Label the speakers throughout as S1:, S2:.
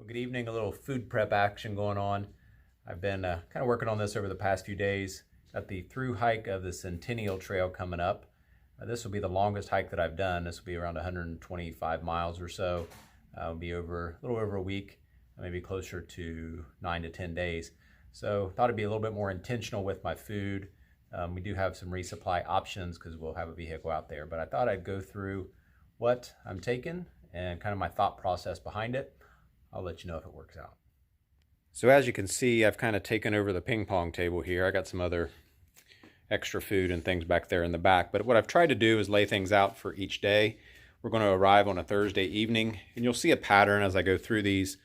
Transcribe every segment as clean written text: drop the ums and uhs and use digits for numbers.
S1: Well, good evening. A little food prep action going on. I've been kind of working on this over the past few days. Got the through hike of the Centennial Trail coming up. This will be the longest hike that I've done. This will be around 125 miles or so. It'll be a little over a week, maybe closer to 9 to 10 days. So thought it'd be a little bit more intentional with my food. We do have some resupply options because we'll have a vehicle out there, but I thought I'd go through what I'm taking and kind of my thought process behind it. I'll let you know if it works out. So as you can see, I've kind of taken over the ping pong table here. I got some other extra food and things back there in the back, but what I've tried to do is lay things out for each day. We're going to arrive on a Thursday evening, and you'll see a pattern as I go through these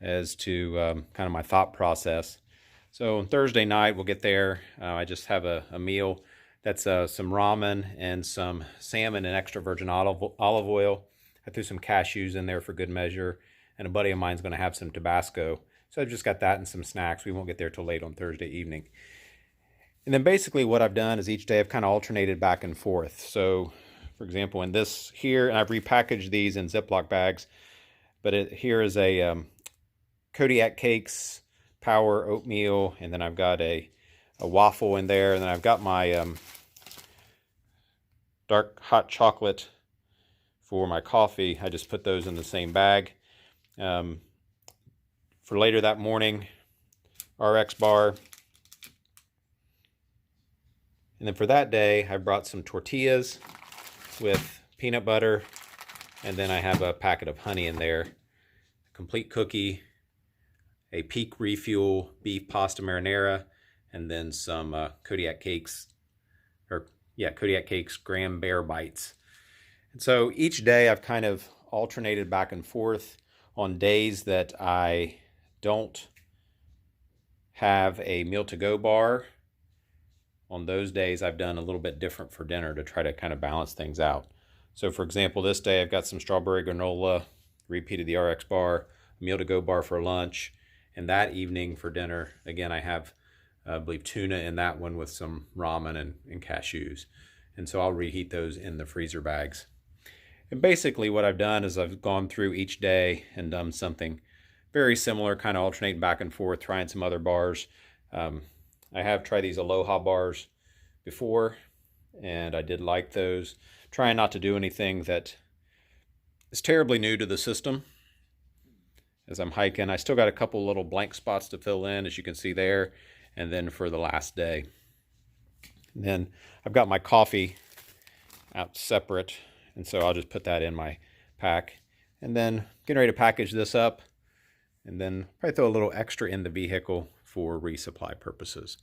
S1: as to kind of my thought process. So on Thursday night, we'll get there. I just have a meal that's some ramen and some salmon and extra virgin olive oil. I threw some cashews in there for good measure, and a buddy of mine's going to have some Tabasco. So I've just got that and some snacks. We won't get there till late on Thursday evening. And then basically what I've done is each day I've kind of alternated back and forth. So for example, in this here, and I've repackaged these in Ziploc bags, but here is a Kodiak Cakes Power Oatmeal, and then I've got a waffle in there, and then I've got my dark hot chocolate for my coffee. I just put those in the same bag. For later that morning, RX bar. And then for that day, I brought some tortillas with peanut butter, and then I have a packet of honey in there, a complete cookie, a Peak Refuel beef pasta marinara, and then some Kodiak Cakes, Kodiak Cakes graham bear bites. And so each day I've kind of alternated back and forth. On days that I don't have a meal to go bar, on those days I've done a little bit different for dinner to try to kind of balance things out. So for example, this day I've got some strawberry granola, repeated the RX bar, a meal to go bar for lunch, and that evening for dinner, again, I have, I believe, tuna in that one with some ramen and cashews. And so I'll reheat those in the freezer bags. And basically what I've done is I've gone through each day and done something very similar, kind of alternating back and forth, trying some other bars. I have tried these Aloha bars before, and I did like those. Trying not to do anything that is terribly new to the system as I'm hiking. I still got a couple little blank spots to fill in, as you can see there, and then for the last day. And then I've got my coffee out separate, and so I'll just put that in my pack. And then getting ready to package this up, and then probably throw a little extra in the vehicle for resupply purposes.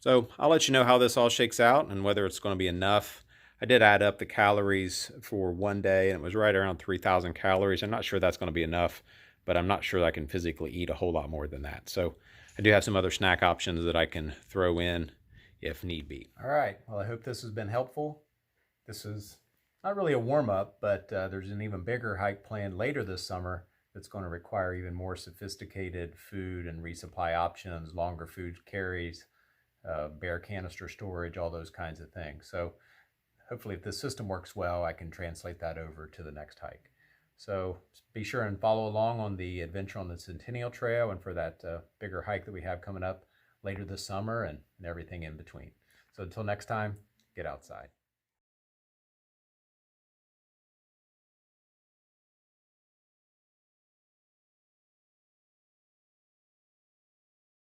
S1: So I'll let you know how this all shakes out and whether it's going to be enough. I did add up the calories for one day, and it was right around 3,000 calories. I'm not sure that's going to be enough, but I'm not sure I can physically eat a whole lot more than that. So I do have some other snack options that I can throw in if need be. All right, well, I hope this has been helpful. This is not really a warm-up, but there's an even bigger hike planned later this summer that's going to require even more sophisticated food and resupply options, longer food carries, bare canister storage, all those kinds of things. So hopefully if this system works well, I can translate that over to the next hike. So be sure and follow along on the adventure on the Centennial Trail and for that bigger hike that we have coming up later this summer and everything in between. So until next time, get outside.